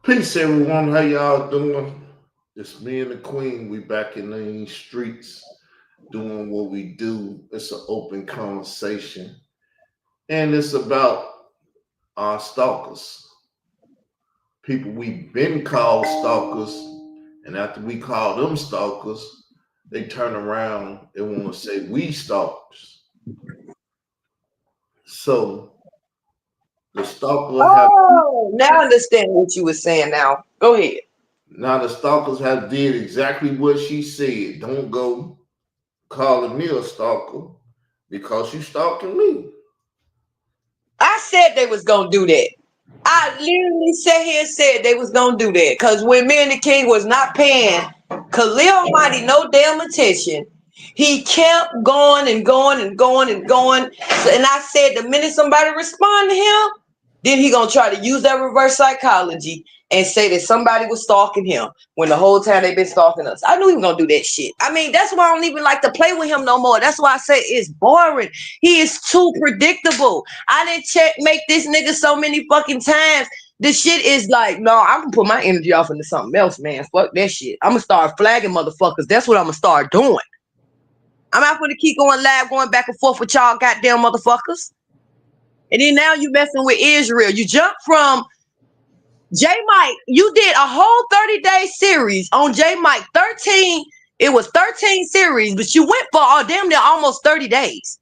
Peace, everyone. How y'all doing? It's me and the Queen. We back in these streets doing what we do. It's an open conversation, and it's about our stalkers. People we've been called stalkers, and after we call them stalkers, they turn around and want to say we stalkers. So the stalker have Oh, now I understand what you were saying. Now, go ahead. now the stalkers have did exactly what she said. Don't go calling me a stalker because you stalking me. I said they was gonna do that. I literally sat here and said they was gonna do that. Cause when me and the king was not paying Khalil Almighty no damn attention, he kept going and going and going and going. And I said the minute somebody respond to him, then he gonna try to use that reverse psychology and say that somebody was stalking him when the whole time they been stalking us. I knew he was gonna do that shit. I mean, that's why I don't even like to play with him no more. That's why I say it's boring. He is too predictable. I didn't make this nigga so many fucking times. The shit is like, no, I'm gonna put my energy off into something else, man. Fuck that shit. I'm gonna start flagging motherfuckers. That's what I'm gonna start doing. I'm not gonna keep going live, going back and forth with y'all goddamn motherfuckers. And then now you messing with Israel. You jump from J Mike. You did a whole 30-day series on J Mike. 13. It was 13 series, but you went for damn near almost 30 days.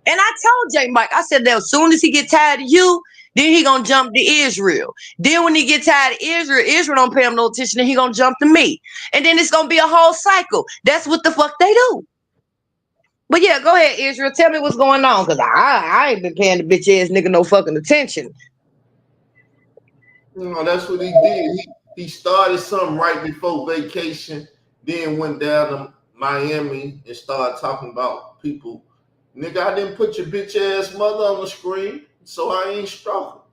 And I told J Mike, I said that as soon as he get tired of you, then he gonna jump to Israel. Then when he get tired of Israel, Israel don't pay him no attention, then he gonna jump to me. And then it's gonna be a whole cycle. That's what the fuck they do. But yeah, go ahead, Israel. Tell me what's going on. Cause I ain't been paying the bitch ass nigga no fucking attention. That's what he did. He started something right before vacation, then went down to Miami and started talking about people. Nigga, I didn't put your bitch ass mother on the screen, so I ain't stalking.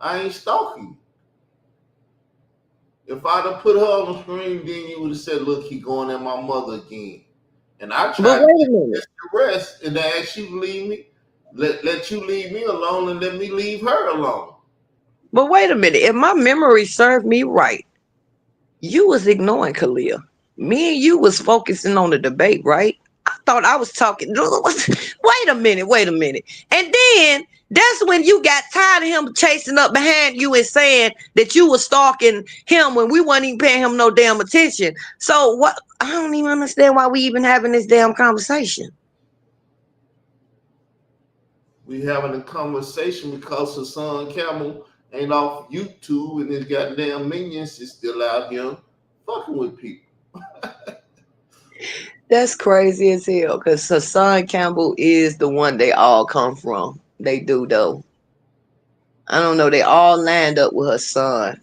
I ain't stalking you. If I'd have put her on the screen, then you would have said, "Look, he going at my mother again." And I But tried to wait a get minute. the rest and ask you to leave me, let you leave me alone and let me leave her alone. But wait a minute. If my memory served me right, you was ignoring Khalil. Me and you was focusing on the debate, right? I thought I was talking. Wait a minute, wait a minute. And then that's when you got tired of him chasing up behind you and saying that you were stalking him when we weren't even paying him no damn attention. So what? I don't even understand why we even having this damn conversation. We having a conversation because Hassan Camel ain't off YouTube and his goddamn minions is still out here fucking with people. That's crazy as hell. Cause Hassan Campbell is the one they all come from. They do though. I don't know. They all lined up with her son,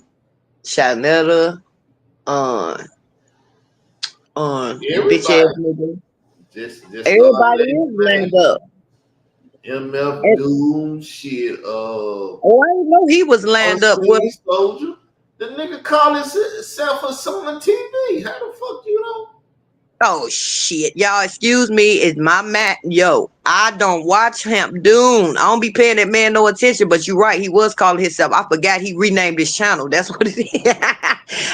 Shanetta, on bitch ass Everybody nigga. just like Everybody Lady is Plant, lined up. MF And, Doom, shit, oh, I didn't know he was lined up with Unseen Soldier. The nigga call himself a son on TV. How the fuck you know? Oh shit, y'all! Excuse me, it's my Matt. Yo, I don't watch him, Dune. I don't be paying that man no attention. But you're right, he was calling himself. I forgot he renamed his channel. That's what it is.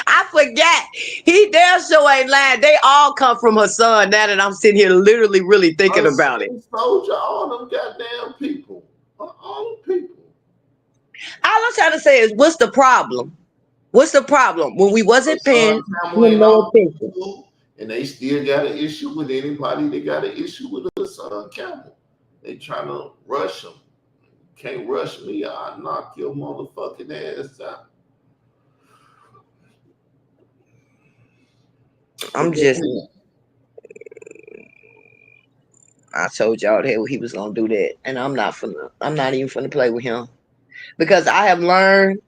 I forgot. He damn sure ain't lying. They all come from her son. Now that I'm sitting here, literally, really thinking about it. Unseen Soldier, all them goddamn people. All them people. All I'm trying to say is, what's the problem? What's the problem when we wasn't paying Son Campbell him ain't no on attention? YouTube, and they still got an issue with anybody that got an issue with a Son Campbell. They trying to rush him. Can't rush me. I knock your motherfucking ass out. I'm But go just, ahead. I told y'all that he was gonna do that, and I'm not even finna play with him because I have learned.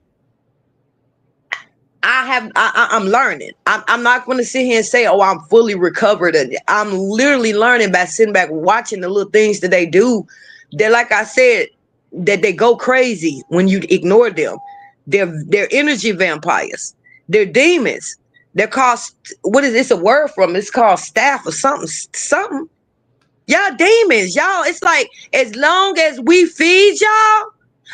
I'm learning. I'm not going to sit here and say, oh, I'm fully recovered. I'm literally learning by sitting back, watching the little things that they do. They're, like I said, that they go crazy when you ignore them. They're energy vampires. They're demons. They're called, what is this a word from? It's called staff or something. Y'all demons. Y'all, it's like, as long as we feed y'all,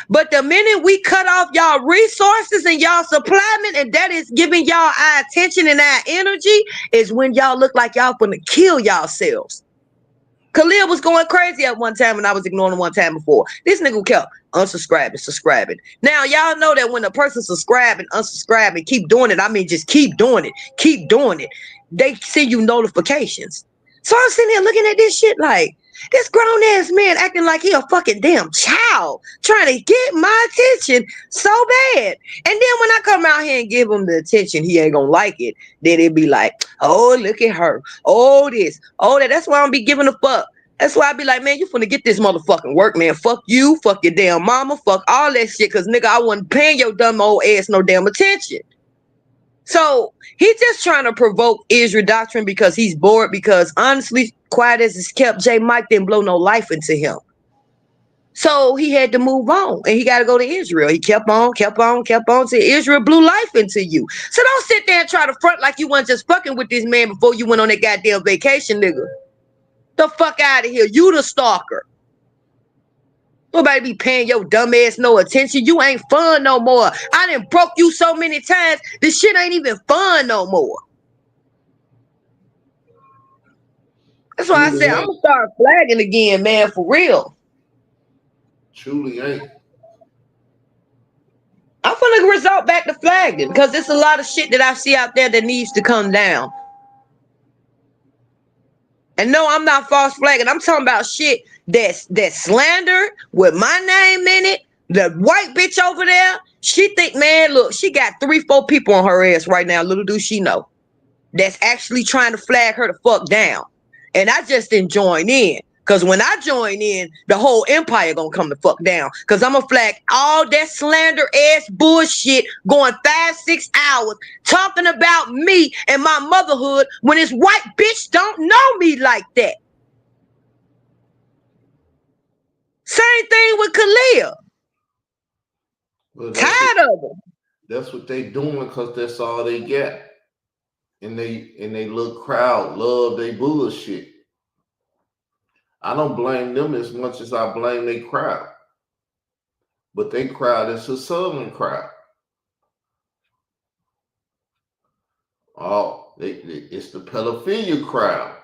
But the minute we cut off y'all resources and y'all supplyment, and that is giving y'all our attention and our energy, is when y'all look like y'all gonna kill yourselves. Khalil was going crazy at one time, and I was ignoring him one time before. This nigga kept unsubscribing, subscribing. Now y'all know that when a person subscribe and unsubscribe and keep doing it, I mean just keep doing it. They send you notifications. So I'm sitting here looking at this shit like this grown ass man acting like he a fucking damn child trying to get my attention so bad. And then when I come out here and give him the attention, he ain't gonna like it. Then it be like, oh, look at her. Oh, this. Oh, that. That's why I don't be giving a fuck. That's why I be like, man, you finna get this motherfucking work, man. Fuck you. Fuck your damn mama. Fuck all that shit. Cause nigga, I wasn't paying your dumb old ass no damn attention. So he's just trying to provoke Israel doctrine because he's bored. Because honestly, quiet as it's kept, J. Mike didn't blow no life into him. So he had to move on and he got to go to Israel. He kept on till Israel blew life into you. So don't sit there and try to front like you weren't just fucking with this man before you went on that goddamn vacation, nigga. The fuck out of here. You the stalker. Nobody be paying your dumb ass no attention. You ain't fun no more. I done broke you so many times. This shit ain't even fun no more. That's why I said I'm gonna start flagging again, man, for real. Truly ain't. I'm gonna resort back to flagging because there's a lot of shit that I see out there that needs to come down. And no, I'm not false flagging. I'm talking about shit that's slander with my name in it. The white bitch over there, she think, man, look, she got 3-4 people on her ass right now. Little do she know. That's actually trying to flag her the fuck down. And I just didn't join in. Because when I join in, the whole empire gonna come the fuck down. Because I'm gonna flag all that slander ass bullshit going 5-6 hours talking about me and my motherhood when this white bitch don't know me like that. Same thing with Khalil. Well, Tired of them. That's what they doing because that's all they get. And they little crowd love they bullshit. I don't blame them as much as I blame they crowd. But they crowd is a southern crowd. Oh, it's the pedophilia crowd.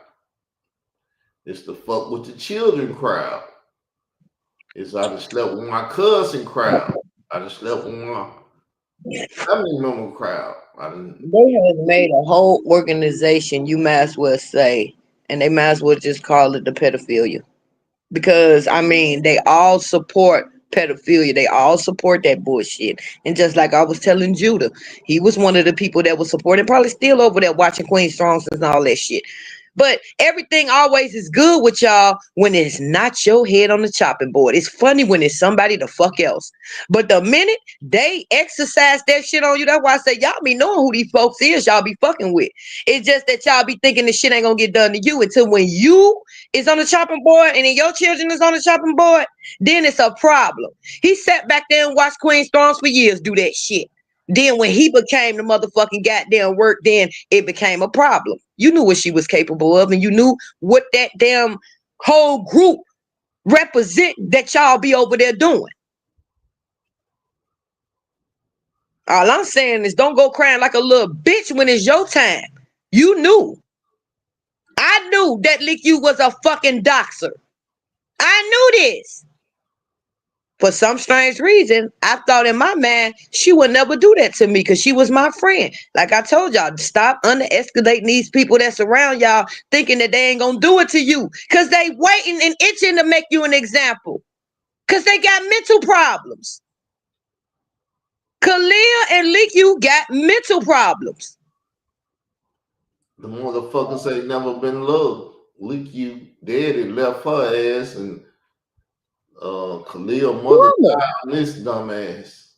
It's the fuck with the children crowd. It's I just slept with my cousin crowd. I just slept with my family member crowd. They have made a whole organization, you might as well say, and they might as well just call it the pedophilia. Because I mean, they all support pedophilia. They all support that bullshit. And just like I was telling Judah, he was one of the people that was supporting, probably still over there watching Queen Strong's and all that shit. But everything always is good with y'all when it's not your head on the chopping board. It's funny when it's somebody the fuck else. But the minute they exercise that shit on you, that's why I say y'all be knowing who these folks is y'all be fucking with. It's just that y'all be thinking this shit ain't gonna get done to you until when you is on the chopping board and then your children is on the chopping board, then it's a problem. He sat back there and watched Queen Storms for years do that shit. Then when he became the motherfucking goddamn work, then it became a problem. You knew what she was capable of, and you knew what that damn whole group represent that y'all be over there doing. All I'm saying is don't go crying like a little bitch when it's your time. You knew. I knew that Lick You was a fucking doxer. I knew this. For some strange reason, I thought in my mind she would never do that to me because she was my friend. Like I told y'all, stop underestimating these people that surround y'all thinking that they ain't gonna do it to you because they waiting and itching to make you an example because they got mental problems. Khalil and Lick You got mental problems. The motherfuckers ain't never been loved. Lick You dead and left her ass and Khalil mother died on this dumbass.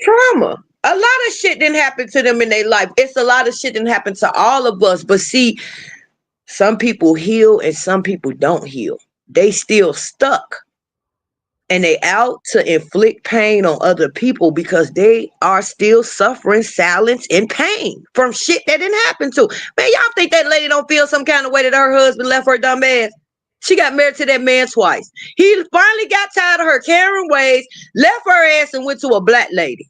Trauma. A lot of shit didn't happen to them in their life. It's a lot of shit didn't happen to all of us. But see, some people heal and some people don't heal. They still stuck. And they out to inflict pain on other people because they are still suffering silence and pain from shit that didn't happen to. Man, y'all think that lady don't feel some kind of way that her husband left her dumb ass? She got married to that man twice. He finally got tired of her carrying ways, left her ass, and went to a black lady.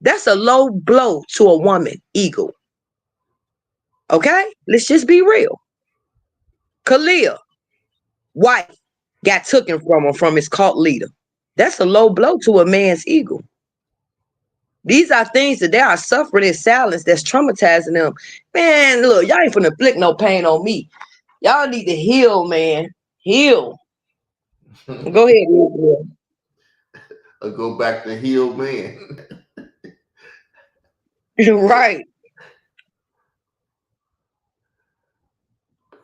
That's a low blow to a woman ego. Okay? Let's just be real. Khalil, wife, got taken from him from his cult leader. That's a low blow to a man's ego. These are things that they are suffering in silence that's traumatizing them. Man, look, y'all ain't finna inflict no pain on me. Y'all need to heal, man. Heal. Go ahead, Israel. Or go back to heal man. Right.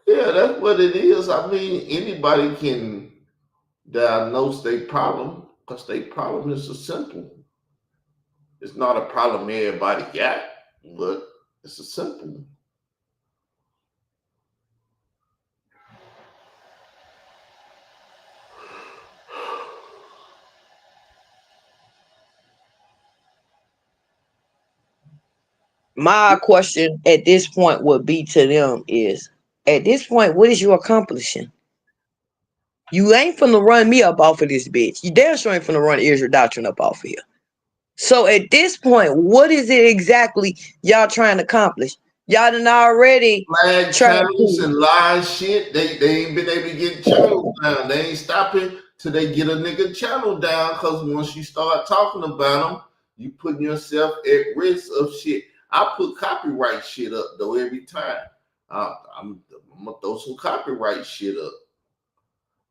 Yeah, that's what it is. I mean, anybody can diagnose their problem because their problem is so simple. It's not a problem everybody got, but it's a simple one. My question at this point would be to them is, at this point, what is you accomplishing? You ain't finna run me up off of this bitch. You damn sure ain't finna run Israel Doctrine up off of here. So at this point, what is it exactly y'all trying to accomplish? Y'all done already Flag tried channels to. and live shit, they ain't been able to get channels down. They ain't stopping till they get a nigga channel down because once you start talking about them, you putting yourself at risk of shit. I put copyright shit up though every time. I'm gonna throw some copyright shit up.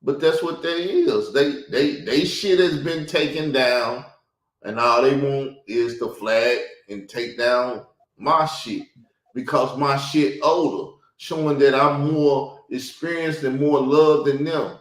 But that's what they is. They shit has been taken down, and all they want is to flag and take down my shit because my shit older, showing that I'm more experienced and more loved than them.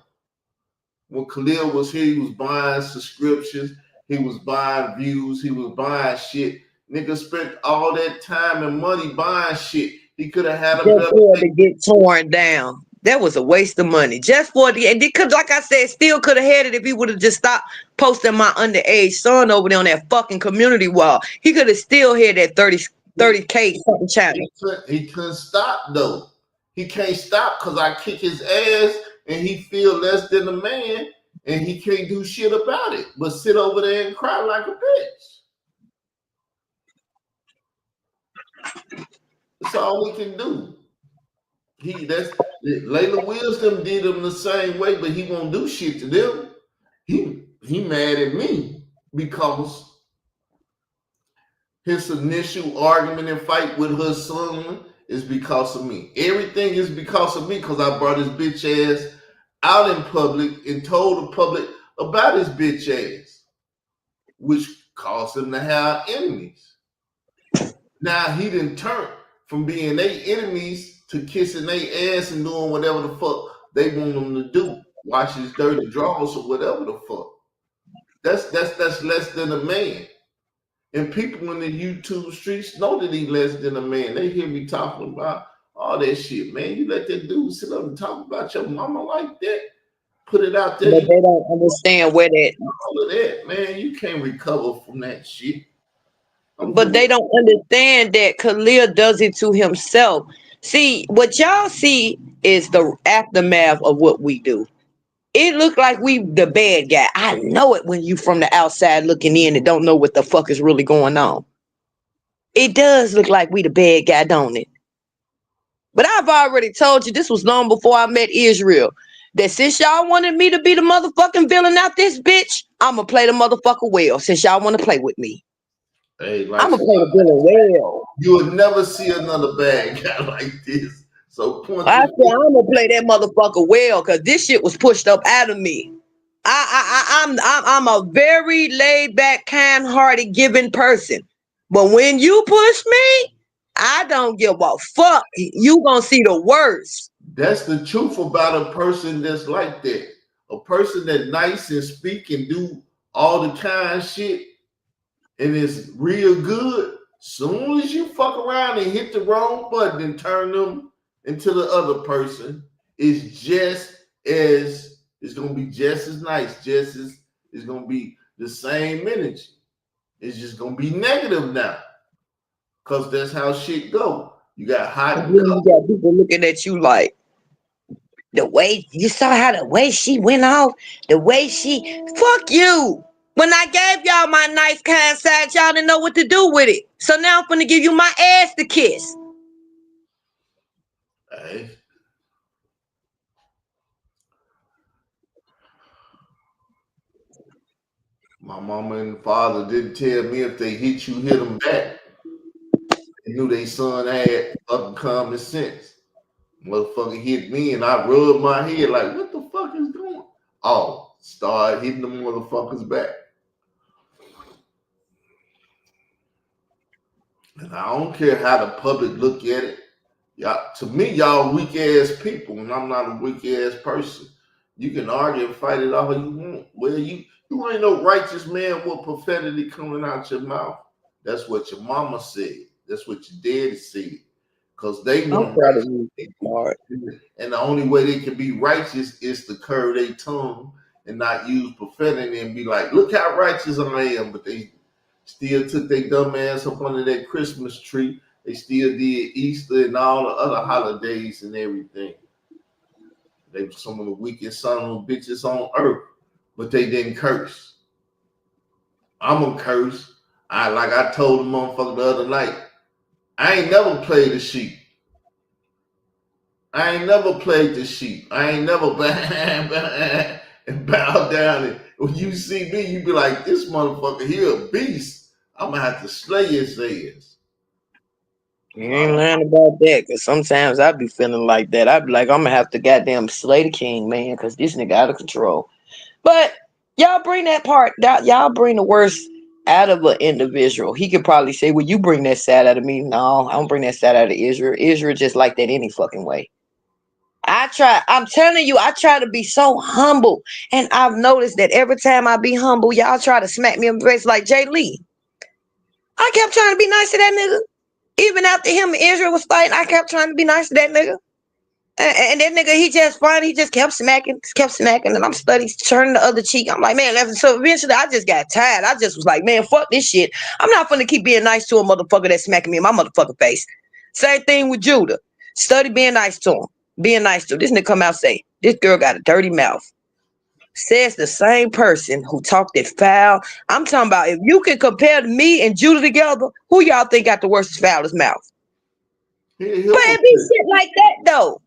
When Khalil was here, he was buying subscriptions, he was buying views, he was buying shit. Nigga spent all that time and money buying shit. He could have had a Just better for it to get torn down. That was a waste of money. Just for the, and because like I said, still could have had it if he would have just stopped posting my underage son over there on that fucking community wall. He could have still had that 30K fucking channel. he couldn't stop though. He can't stop because I kick his ass and he feel less than a man and he can't do shit about it but sit over there and cry like a bitch. That's all we can do. That's Layla Wisdom did him the same way, but he won't do shit to them. He mad at me because his initial argument and fight with her son is because of me. Everything is because of me because I brought his bitch ass out in public and told the public about his bitch ass, which caused him to have enemies. Now he didn't turn from being their enemies to kissing their ass and doing whatever the fuck they want them to do. Wash his dirty drawers or whatever the fuck. That's less than a man. And people in the YouTube streets know that he's less than a man. They hear me talking about all that shit, man. You let that dude sit up and talk about your mama like that, put it out there. But they don't understand where that. All of that, man. You can't recover from that shit. But they don't understand that Khalil does it to himself. See, what y'all see is the aftermath of what we do. It looked like we the bad guy. I know it when you from the outside looking in and don't know what the fuck is really going on. It does look like we the bad guy, don't it? But I've already told you this was long before I met Israel. That since y'all wanted me to be the motherfucking villain out this bitch, I'ma play the motherfucker well. Since y'all want to play with me, hey, like I'ma play the villain well. you would never see another bad guy like this. So point I said I'm gonna play that motherfucker well because this shit was pushed up out of me. I'm a very laid back, kind hearted, giving person. But when you push me, I don't give a fuck. You gonna see the worst. that's the truth about a person that's like that. A person that nice and speak and do all the kind shit and is real good. Soon as you fuck around and hit the wrong button and turn them into the other person, it's gonna be just as nice, just as it's gonna be the same energy. It's just gonna be negative now. Cause that's how shit go. You got hot and You got people looking at you like, The way you saw how the way she went off, the way she fuck you. When I gave y'all my nice kind side, y'all didn't know what to do with it. So now I'm gonna give you my ass to kiss. Hey, my mama and father didn't tell me if they hit you, hit them back. They knew their son had fucking common sense. Motherfucker hit me and I rubbed my head like, what the fuck is going on? Oh, start hitting the motherfuckers back. And I don't care how the public look at it. Y'all, to me, y'all weak ass people, and I'm not a weak ass person. You can argue and fight it all you want. Well, you ain't no righteous man with profanity coming out your mouth. That's what your mama said. That's what your daddy said. Because they I'm want proud of righteous you. people. All right. And the only way they can be righteous is to curve their tongue and not use profanity and be like, look how righteous I am. But they still took their dumb ass up under that Christmas tree. They still did Easter and all the other holidays and everything. They were some of the weakest son of bitches on earth, but they didn't curse. I'm gonna curse. I told the motherfucker the other night, I ain't never played the sheep. I ain't never played the sheep. I ain't never and bow down. And when you see me, you be like, this motherfucker here a beast. I'm gonna have to slay his ass. You ain't lying about that, cause sometimes I be feeling like that. I be like, I'm gonna have to goddamn slay the king, man, cause this nigga out of control. But y'all bring that part, y'all bring the worst out of an individual. He could probably say, well, you bring that side out of me. No, I don't bring that side out of Israel. Israel just like that any fucking way. I'm telling you, I try to be so humble. And I've noticed that every time I be humble, y'all try to smack me in the face like Jay Lee. I kept trying to be nice to that nigga. Even after him and Israel was fighting, I kept trying to be nice to that nigga. And that nigga, he just fine. He just kept smacking, and I'm studying, turning the other cheek. I'm like, man, so eventually I just got tired. I just was like, man, fuck this shit. I'm not gonna keep being nice to a motherfucker that's smacking me in my motherfucking face. Same thing with Judah. Study being nice to him. Being nice to him. This nigga come out and say, this girl got a dirty mouth. Says the same person who talked that foul. I'm talking about if you can compare me and Judah together, who y'all think got the worst foulest mouth? He a But it be hypocrite. shit like that though.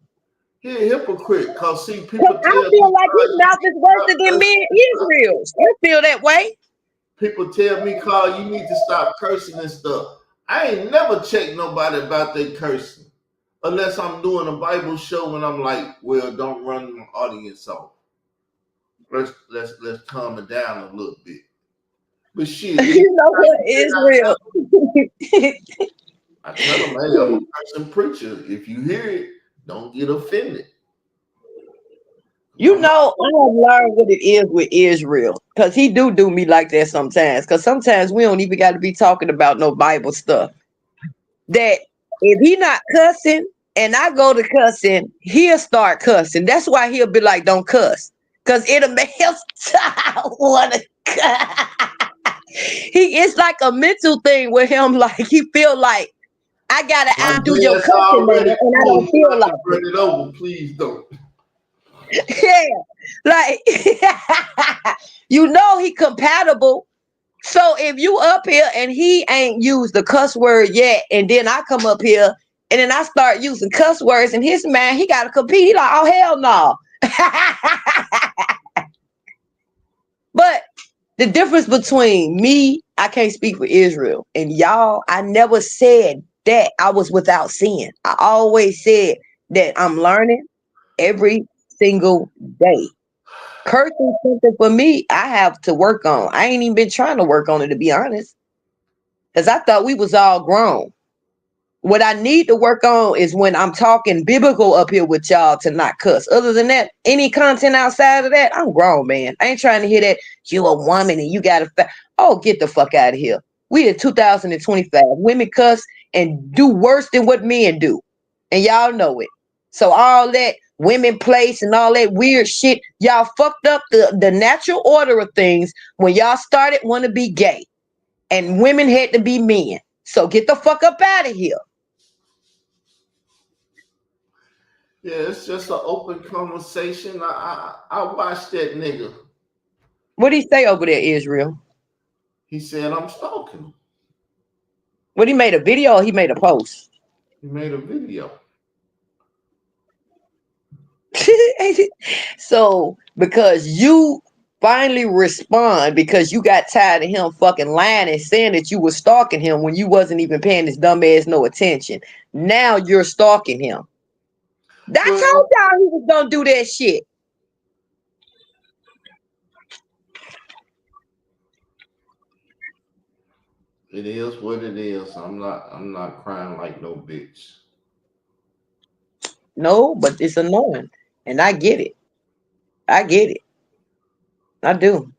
He a hypocrite. Cause see, Cause people I tell feel me, like Carl, his you mouth need is to worse stop than cursing me and and stuff. Israel's. I feel that way. People tell me, Carl, you need to stop cursing and stuff. I ain't never checked nobody about they cursing. Unless I'm doing a Bible show and I'm like, well, don't run the audience off. Let's calm it down a little bit. But shit, if You know what, I Israel? tell them, hey, I'm a cursing preacher. If you hear it, don't get offended. You I'm not. know, I have learned what it is with Israel. Cause he do me like that sometimes. Cause sometimes we don't even got to be talking about no Bible stuff. That if he not cussing and I go to cussing, he'll start cussing. That's why he'll be like, don't cuss. Cause it'll make him wanna cuss. It's like a mental thing with him, like he feel like I gotta My outdo your glass cussing, man, already and I full. don't You feel got to like burn it over. Please don't. it. Yeah, like you know he compatible. So if you up here and he ain't used the cuss word yet, and then I come up here and then I start using cuss words, and his man he gotta compete. He like, oh hell no. But the difference between me, I can't speak for Israel, and y'all, I never said that I was without sin. I always said that I'm learning every single day. Cursing something for me, I have to work on. I ain't even been trying to work on it to be honest, because I thought we was all grown. What I need to work on is when I'm talking biblical up here with y'all to not cuss. Other than that, any content outside of that, I'm grown, man. I ain't trying to hear that you a woman and you got to. Oh, get the fuck out of here. We in 2025. Women cuss and do worse than what men do, and y'all know it. So all that women place and all that weird shit, y'all fucked up the natural order of things when y'all started want to be gay, and women had to be men. So get the fuck up out of here. Yeah, it's just an open conversation. I watched that nigga. What do he say over there, Israel? He said I'm stalking him. What, he made a video or he made a post? He made a video. So because you finally respond because you got tired of him fucking lying and saying that you were stalking him when you wasn't even paying his dumb ass no attention. Now you're stalking him. I told Well, y'all he was gonna do that shit. it is what it is. I'm not crying like no bitch. No, but it's annoying. And I get it. I get it. I do.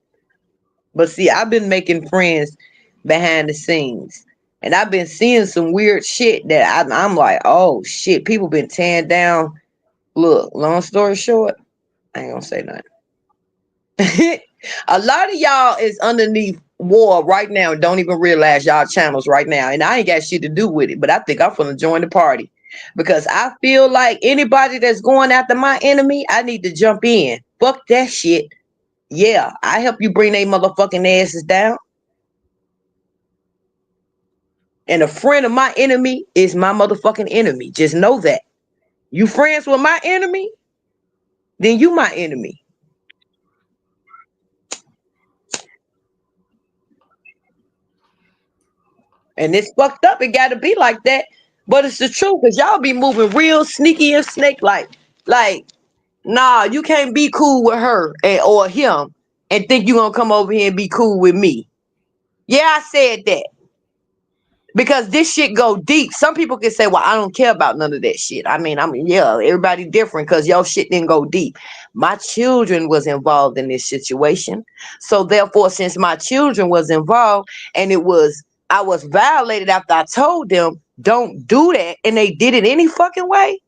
But see, I've been making friends behind the scenes. And I've been seeing some weird shit that I'm like, oh shit, people been tearing down. Look, long story short, I ain't gonna say nothing. A lot of y'all is underneath war right now and don't even realize y'all channels right now. And I ain't got shit to do with it, but I think I'm gonna join the party because I feel like anybody that's going after my enemy, I need to jump in. Fuck that shit. Yeah, I help you bring they motherfucking asses down. And a friend of my enemy is my motherfucking enemy. Just know that. You friends with my enemy, then you my enemy. And it's fucked up. It gotta be like that. But it's the truth, because y'all be moving real sneaky and snake like, nah, you can't be cool with her or him and think you gonna come over here and be cool with me. Yeah, I said that. Because this shit go deep. Some people can say, well, I don't care about none of that shit. I mean, yeah, everybody different because your shit didn't go deep. My children was involved in this situation. So therefore, since my children was involved and I was violated after I told them, don't do that, and they did it any fucking way.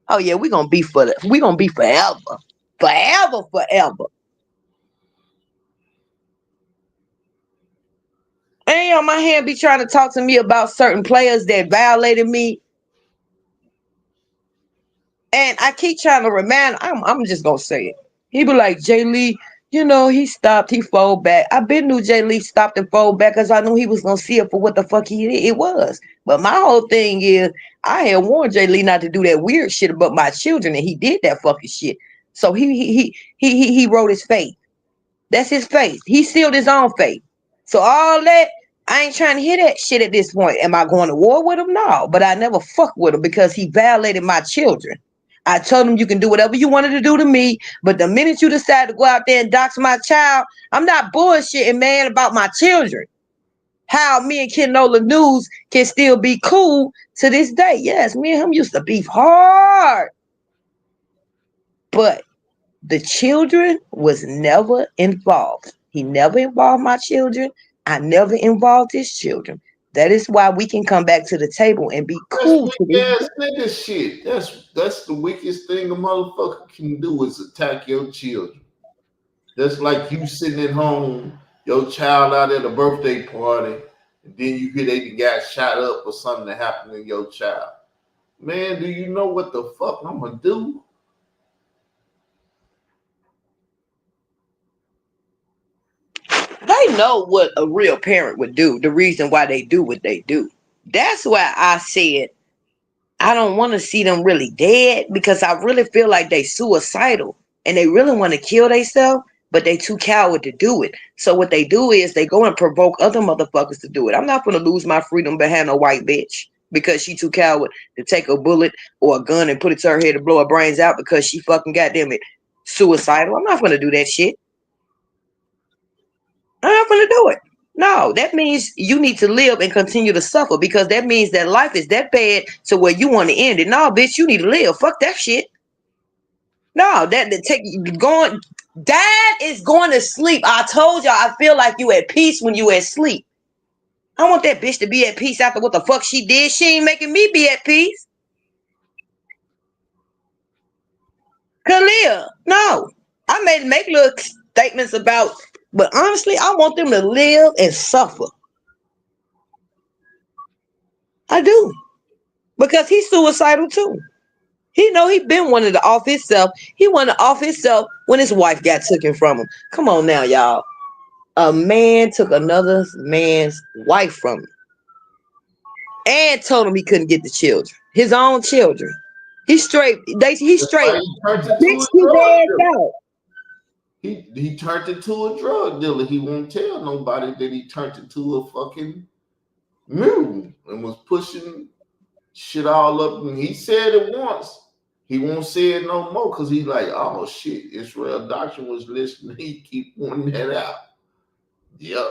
Oh yeah, we gonna be forever. Forever, forever. And on my hand be trying to talk to me about certain players that violated me. And I keep trying to remind, I'm just gonna say it. He be like, Jay Lee, he stopped, he fold back. I been knew Jay Lee stopped and fold back because I knew he was gonna see it for what the fuck it was. But my whole thing is I had warned Jay Lee not to do that weird shit about my children, and he did that fucking shit. So he wrote his fate. That's his faith. He sealed his own fate. So all that, I ain't trying to hear that shit at this point. Am I going to war with him? No, but I never fuck with him because he violated my children. I told him you can do whatever you wanted to do to me, but the minute you decide to go out there and dox my child, I'm not bullshitting, man, about my children. How me and Ken Nola News can still be cool to this day. Yes, me and him used to beef hard, but the children was never involved. He never involved my children. I never involved his children. That is why we can come back to the table and be That's cool to weak this ass day. nigga shit. That's the weakest thing a motherfucker can do is attack your children. That's like you sitting at home, your child out at a birthday party, and then you hear they got shot up or something that happened to your child. Man, do you know what the fuck I'm gonna do? They know what a real parent would do, the reason why they do what they do. That's why I said I don't want to see them really dead because I really feel like they suicidal and they really want to kill themselves, but they too coward to do it. So what they do is they go and provoke other motherfuckers to do it. I'm not going to lose my freedom behind a white bitch because she too coward to take a bullet or a gun and put it to her head to blow her brains out because she fucking goddamn it suicidal. I'm not going to do that shit. I'm not going to do it. No, that means you need to live and continue to suffer because that means that life is that bad to where you want to end it. No, bitch, you need to live. Fuck that shit. No, that take going. Dad is going to sleep. I told y'all. I feel like you at peace when you at sleep. I want that bitch to be at peace after what the fuck she did. She ain't making me be at peace. Kalia, no. I made make little statements about, but honestly, I want them to live and suffer. I do because he's suicidal too. He know he been wanting to off himself. He wanted to off himself when his wife got taken from him. Come on now, y'all. A man took another man's wife from him and told him he couldn't get the children, his own children. He straight, he That's straight why he turned into a bitch his drug ass dealer. out. He turned into a drug dealer. He won't tell nobody that he turned into a fucking mule and was pushing shit all up. And he said it once. He won't say it no more because he's like, oh shit, Israel Doctrine was listening. He keep pointing that out. Yep.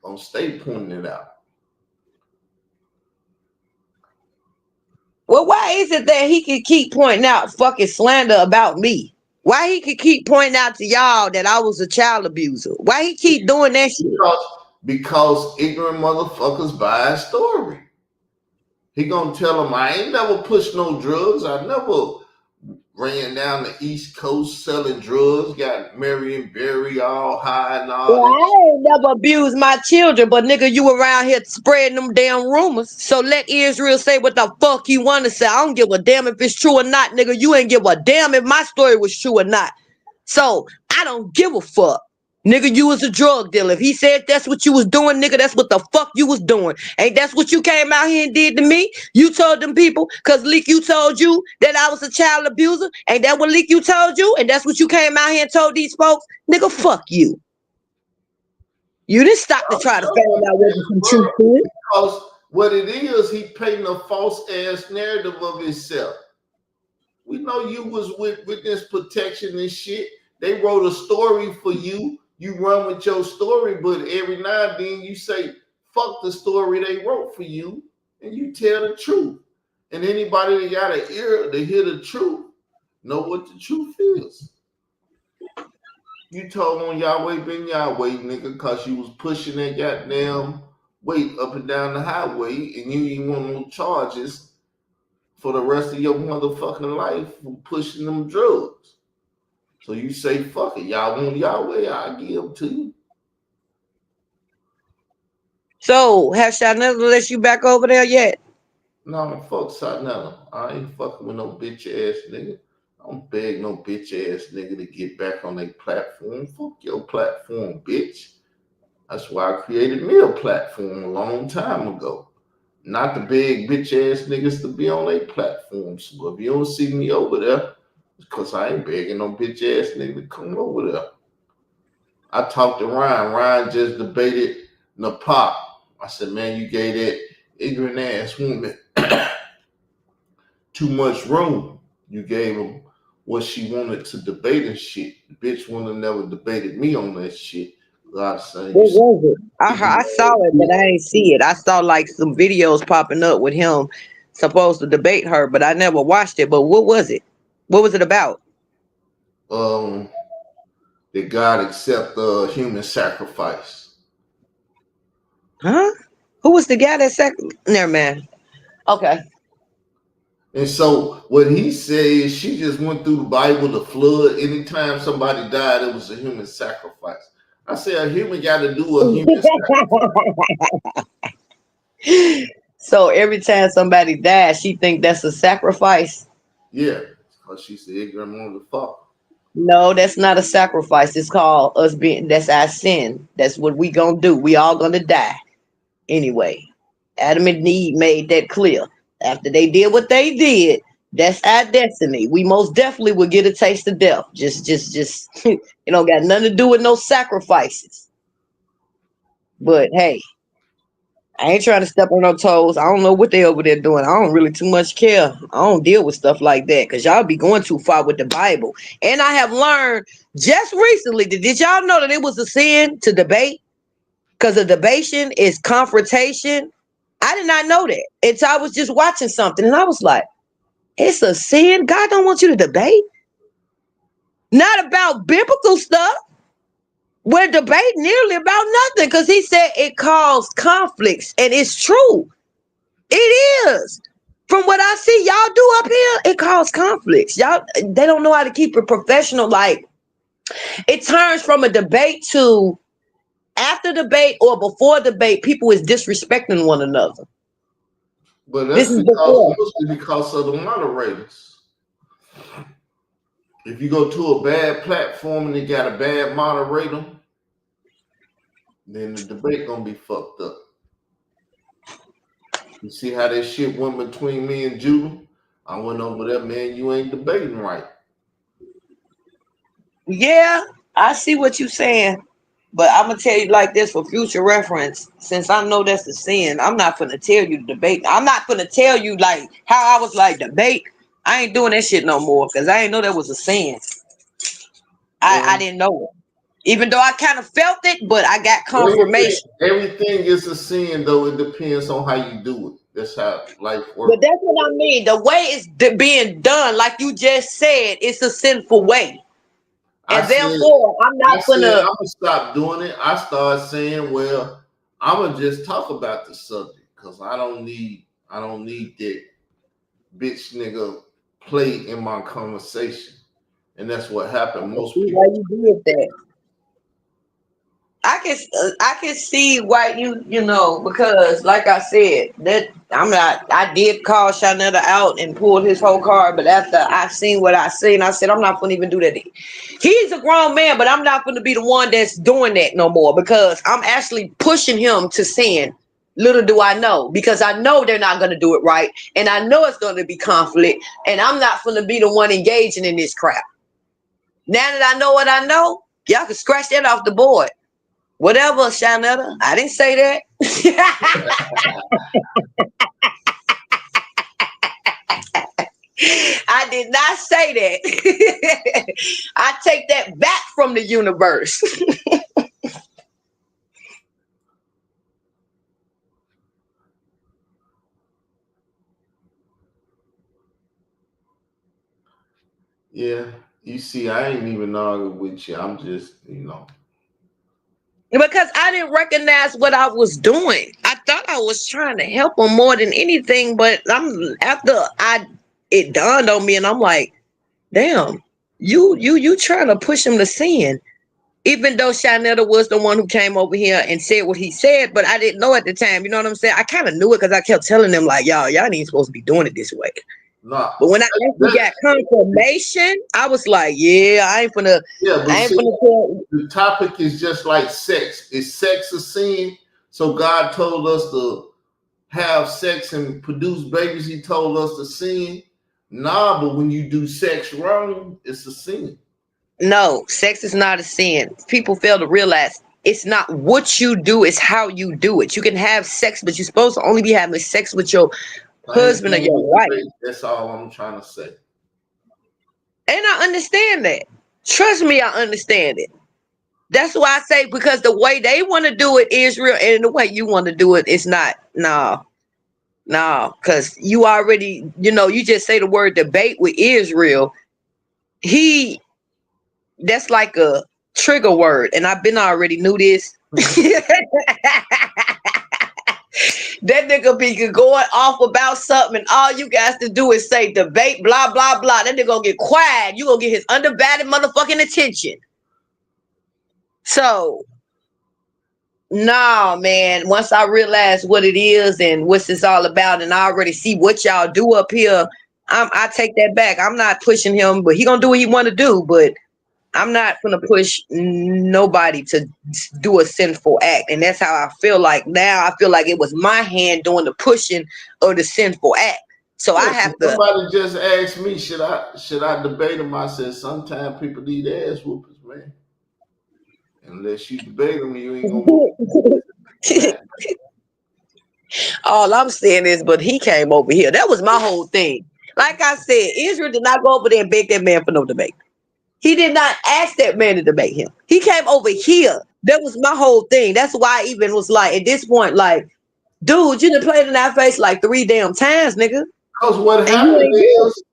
Gonna stay pointing it out. Well, why is it that he can keep pointing out fucking slander about me? Why he could keep pointing out to y'all that I was a child abuser? Why he keep doing that shit? Because ignorant motherfuckers buy a story. He gonna tell them I ain't never pushed no drugs. I never ran down the East Coast selling drugs. Got Marion Berry all high and all Well, that. I ain't never abused my children, but nigga, you around here spreading them damn rumors. So let Israel say what the fuck you want to say. I don't give a damn if it's true or not, nigga. You ain't give a damn if my story was true or not. So I don't give a fuck. Nigga, you was a drug dealer. If he said that's what you was doing, nigga, that's what the fuck you was doing. Ain't that's what you came out here and did to me? You told them people, cause Leak, you told you that I was a child abuser. Ain't that what Leak you told you? And that's what you came out here and told these folks? Nigga, fuck you. You didn't stop to try to find out what some truth to it. Because what it is, he painting a false ass narrative of himself. We know you was with witness protection and shit. They wrote a story for you. You run with your story, but every now and then you say, fuck the story they wrote for you, and you tell the truth. And anybody that got an ear to hear the truth know what the truth is. You told on Yahweh Ben Yahweh, nigga, because you was pushing that goddamn weight up and down the highway, and you ain't want no charges for the rest of your motherfucking life for pushing them drugs. So you say, fuck it, y'all want Yahweh, I'll give them to you. So, have Chanel let you back over there yet? No, fuck Sanella. I ain't fucking with no bitch ass nigga. I don't beg no bitch ass nigga to get back on their platform. Fuck your platform, bitch. That's why I created me a platform a long time ago. Not to beg bitch ass niggas to be on their platforms. So if you don't see me over there, it's because I ain't begging no bitch ass nigga to come over there. I talked to Ryan. Ryan just debated Napop. I said, man, you gave that ignorant ass woman too much room. You gave him what she wanted to debate and shit. The bitch would have never debated me on that shit. I said, What was it? I saw it, but I ain't see it. I saw like some videos popping up with him supposed to debate her, but I never watched it. But what was it? What was it about? um, did God accept human sacrifice? Huh? Who was the guy that said? Never man. Okay. And so what he says, she just went through the Bible, the flood. Anytime somebody died, it was a human sacrifice. I say a human got to do a human sacrifice. So every time somebody dies, she think that's a sacrifice. Yeah, because she's the ignorant motherfucker. No, that's not a sacrifice. It's called us being. That's our sin. That's what we gonna do. We all gonna die anyway. Adam and Eve made that clear. After they did what they did, that's our destiny. We most definitely will get a taste of death. Just it don't got nothing to do with no sacrifices. But hey, I ain't trying to step on no toes. I don't know what they over there doing. I don't really too much care. I don't deal with stuff like that because y'all be going too far with the Bible. And I have learned just recently that did y'all know that it was a sin to debate? Because a debation is confrontation. I did not know that until I was just watching something and I was like, it's a sin. God don't want you to debate. Not about biblical stuff. We're debating nearly about nothing because he said it caused conflicts, and it's true. It is. From what I see y'all do up here, it caused conflicts. Y'all, they don't know how to keep it professional. Like it turns from a debate to after debate or before debate, people is disrespecting one another. But This that's is because before. mostly because of the moderators. If you go to a bad platform and they got a bad moderator, then the debate gonna be fucked up. You see how that shit went between me and Judah? I went over there, man. You ain't debating right. Yeah, I see what you're saying. But I'm gonna tell you like this for future reference. Since I know that's a sin, I'm not gonna tell you to debate. I'm not gonna tell you like how I was like debate. I ain't doing that shit no more because I ain't know that was a sin. I Man, didn't know it. Even though I kind of felt it, but I got confirmation. everything is a sin, though. It depends on how you do it. That's how life But works. that's what I mean. The way it's being done, like you just said, it's a sinful way. I And said, therefore, I'm not I'm gonna. gonna stop doing it. I started saying, well, I'm gonna just talk about the subject because I don't need that bitch nigga play in my conversation, and that's what happened. Most See people. why you did that. I can see why you know because like I said that I'm not I did call Shanetta out and pulled his whole card, but after I seen what I seen, I said I'm not gonna even do that. He's a grown man, but I'm not gonna be the one that's doing that no more because I'm actually pushing him to sin. Little do I know, because I know they're not gonna do it right, and I know it's gonna be conflict, and I'm not gonna be the one engaging in this crap. Now that I know what I know, y'all can scratch that off the board. Whatever, Shanetta. I didn't say that. I did not say that. I take that back from the universe. Yeah, you see, I ain't even arguing with you. I'm just, Because I didn't recognize what I was doing. I thought I was trying to help him more than anything, but after I it dawned on me and I'm like, damn, you trying to push him to sin. Even though Shanetta was the one who came over here and said what he said, but I didn't know at the time. You know what I'm saying? I kind of knew it because I kept telling them like, y'all ain't supposed to be doing it this way. nah. But when I actually got confirmation, I was like, yeah, Yeah, but I ain't see, gonna tell. the topic is just like sex. Is sex a sin? So God told us to have sex and produce babies. He told us to sin. Nah, but when you do sex wrong, it's a sin. No, sex is not a sin. People fail to realize it's not what you do, it's how you do it. You can have sex, but you're supposed to only be having sex with your Same husband or thing your with wife. debate. That's all I'm trying to say. And I understand that. Trust me, I understand it. That's why I say because the way they want to do it, Israel, and the way you want to do it, it's not. No, because you already, you just say the word debate with Israel. He, that's like a trigger word, and I've been already knew this. That nigga be going off about something, and all you guys to do is say debate, blah blah blah. That nigga gonna get quiet. You gonna get his underbatted motherfucking attention. So no, man. Once I realize what it is and what's this all about, and I already see what y'all do up here, I take that back. I'm not pushing him, but he gonna do what he want to do. But I'm not gonna push nobody to do a sinful act, and that's how I feel like now. I feel like it was my hand doing the pushing of the sinful act. So I Yeah, have to. somebody just asked me, should I debate them? I said sometimes people need ass whoopers, man. Unless you debate them, you ain't gonna whoop that. All I'm saying is, but he came over here. That was my whole thing. Like I said, Israel did not go over there and beg that man for no debate. He did not ask that man to debate him. He came over here. That was my whole thing. That's why I even was like, at this point, like, dude, you done played in our face like 3 damn times, nigga. Because what And you happened ain't good. is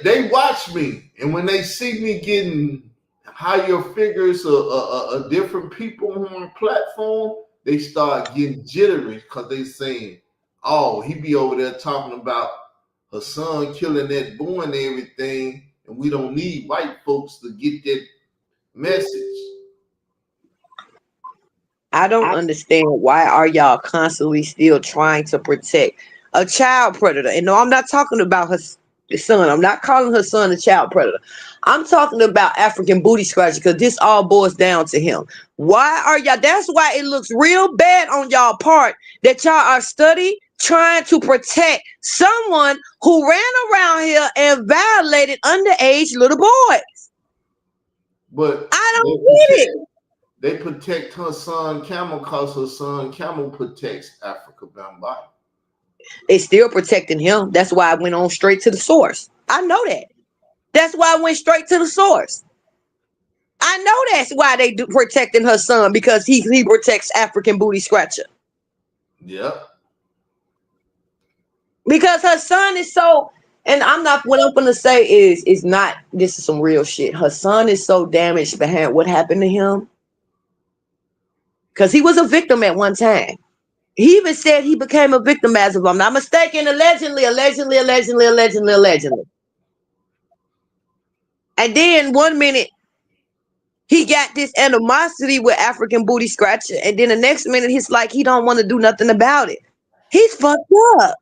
they watch me, and when they see me getting higher figures of different people on the platform, they start getting jittery because they saying, "Oh, he be over there talking about her son killing that boy and everything, and we don't need white folks to get that message." I don't understand why are y'all constantly still trying to protect a child predator. And no, I'm not talking about her son. I'm not calling her son a child predator. I'm talking about African booty scratcher because this all boils down to him. Why are y'all? That's why it looks real bad on y'all part that y'all are study trying to protect someone who ran around here and violated underage little boys. But I they don't get protect it. they protect her son Camel because her son Camel protects Africa Bambaataa. It's still protecting him. That's why I went on straight to the source. I know that. That's why I went straight to the source. I know that's why they do protecting her son because he protects African booty scratcher. Yep. Because her son is so, and I'm not, what I'm gonna say is not, this is some real shit. Her son is so damaged behind what happened to him because he was a victim at one time. He even said he became a victim, as if I'm not mistaken, allegedly. And then one minute he got this animosity with African booty scratcher, and then the next minute he's like he don't want to do nothing about it. He's fucked up.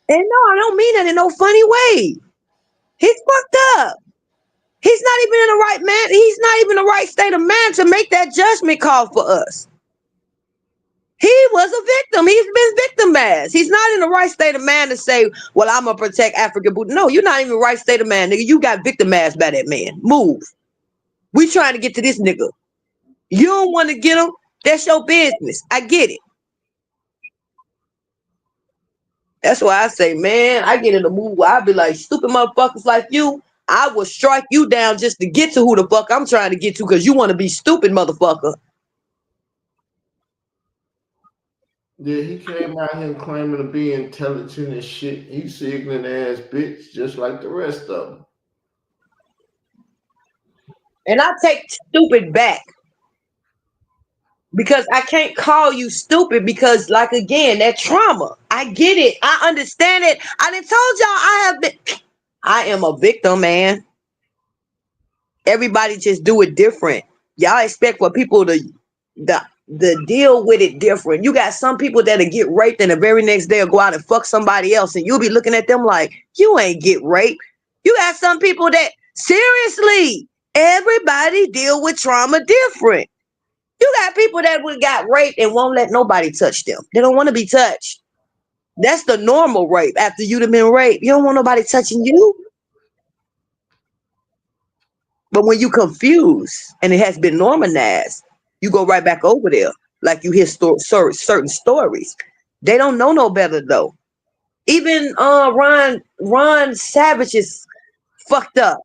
And no, I don't mean that in no funny way. He's fucked up. He's not even in the right man. He's not even in the right state of mind to make that judgment call for us. He was a victim. He's been victimized. He's not in the right state of mind to say, well, I'm going to protect African booty. No, you're not even in the right state of mind, nigga. You got victimized by that man. Move. We trying to get to this nigga. You don't want to get him. That's your business. I get it. That's why I say, man, I get in the mood where I be like, stupid motherfuckers like you, I will strike you down just to get to who the fuck I'm trying to get to because you want to be stupid, motherfucker. Yeah, he came out here claiming to be intelligent and shit. He's ignorant ass bitch, just like the rest of them. And I take stupid back because I can't call you stupid because, like, again, that trauma. I get it. I understand it. I done told y'all I am a victim, man. Everybody just do it different. Y'all expect for people to the deal with it different. You got some people that'll get raped and the very next day will go out and fuck somebody else, and you'll be looking at them like you ain't get raped. You got some people that seriously, everybody deal with trauma different. You got people that would got raped and won't let nobody touch them. They don't want to be touched. That's the normal rape. After you've been raped, you don't want nobody touching you. But when you confused and it has been normalized, you go right back over there. Like you hear certain stories. They don't know no better though. Even Ron Savage is fucked up.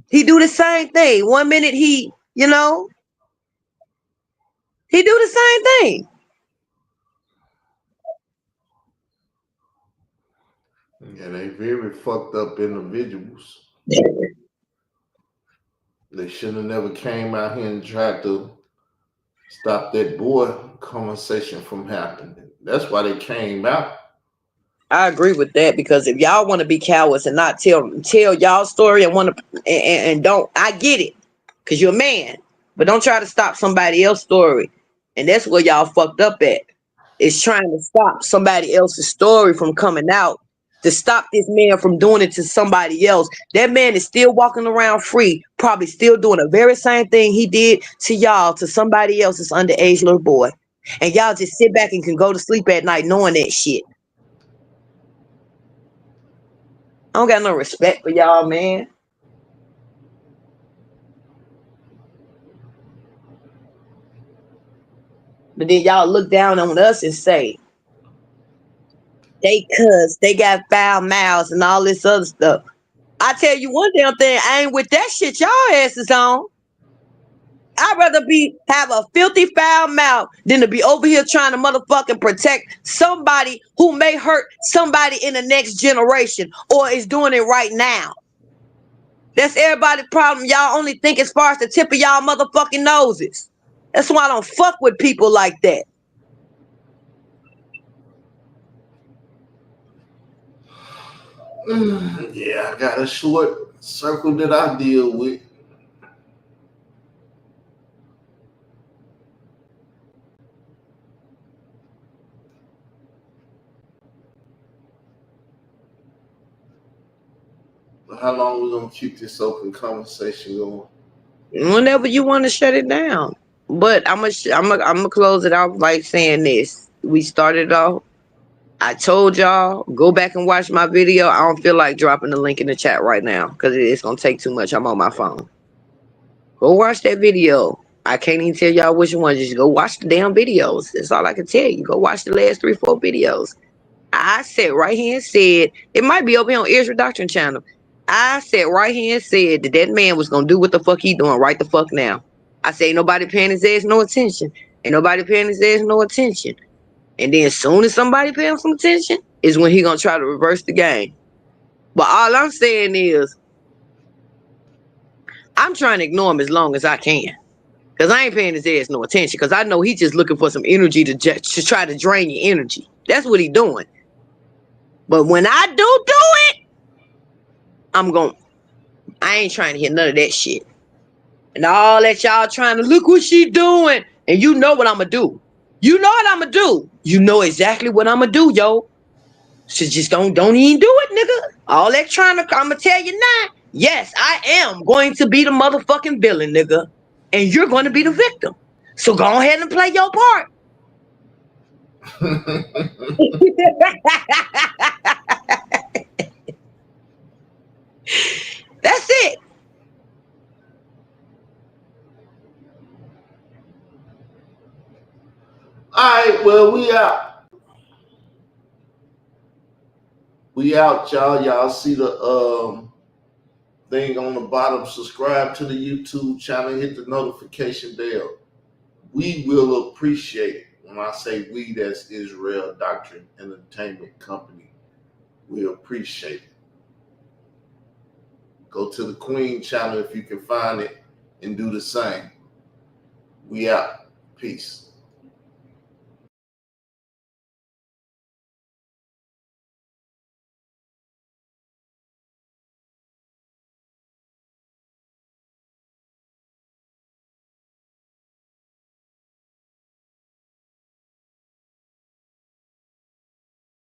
He do the same thing. One minute he do the same thing. Yeah, they very fucked up individuals. They should have never came out here and tried to stop that boy conversation from happening. That's why they came out. I agree with that because if y'all want to be cowards and not tell y'all story and want to and don't, I get it because you're a man, but don't try to stop somebody else's story, and that's where y'all fucked up at. Is trying to stop somebody else's story from coming out to stop this man from doing it to somebody else. That man is still walking around free, probably still doing the very same thing he did to y'all to somebody else's underage little boy, and y'all just sit back and can go to sleep at night knowing that shit. I don't got no respect for y'all, man. But then y'all look down on us and say they cuss, they got foul mouths and all this other stuff. I tell you one damn thing, I ain't with that shit y'all asses on. I'd rather have a filthy foul mouth than to be over here trying to motherfucking protect somebody who may hurt somebody in the next generation or is doing it right now. That's everybody's problem. Y'all only think as far as the tip of y'all motherfucking noses. That's why I don't fuck with people like that. Yeah, I got a short circle that I deal with. how long we gonna keep this open conversation going? Whenever you want to shut it down. But I'm gonna close it off like saying this. We started off. I told y'all go back and watch my video. I don't feel like dropping the link in the chat right now because it's gonna take too much. I'm on my phone. Go watch that video. I can't even tell y'all which one. Just go watch the damn videos. That's all I can tell you. Go watch the last 3-4 videos. I sat right here and said, it might be over here on Israel Doctrine channel. I sat right here and said that man was gonna do what the fuck he doing right the fuck now. I say ain't nobody paying his ass no attention. Ain't nobody paying his ass no attention. And then as soon as somebody pay him some attention, is when he gonna try to reverse the game. But all I'm saying is, I'm trying to ignore him as long as I can. Because I ain't paying his ass no attention. Because I know he just looking for some energy to try to drain your energy. That's what he doing. But when I do it, I ain't trying to hear none of that shit. And all that y'all trying to look what she doing. And you know what I'm going to do. You know what I'm going to do. You know exactly what I'm going to do, yo. So just don't even do it, nigga. All that trying to, I'm going to tell you now. Yes, I am going to be the motherfucking villain, nigga. And you're going to be the victim. So go ahead and play your part. That's it. All right, well, we out. We out, y'all. Y'all see the thing on the bottom. Subscribe to the YouTube channel. Hit the notification bell. We will appreciate it. When I say we, that's Israel Doctrine Entertainment Company. We appreciate it. Go to the Queen channel if you can find it and do the same. We out. Peace.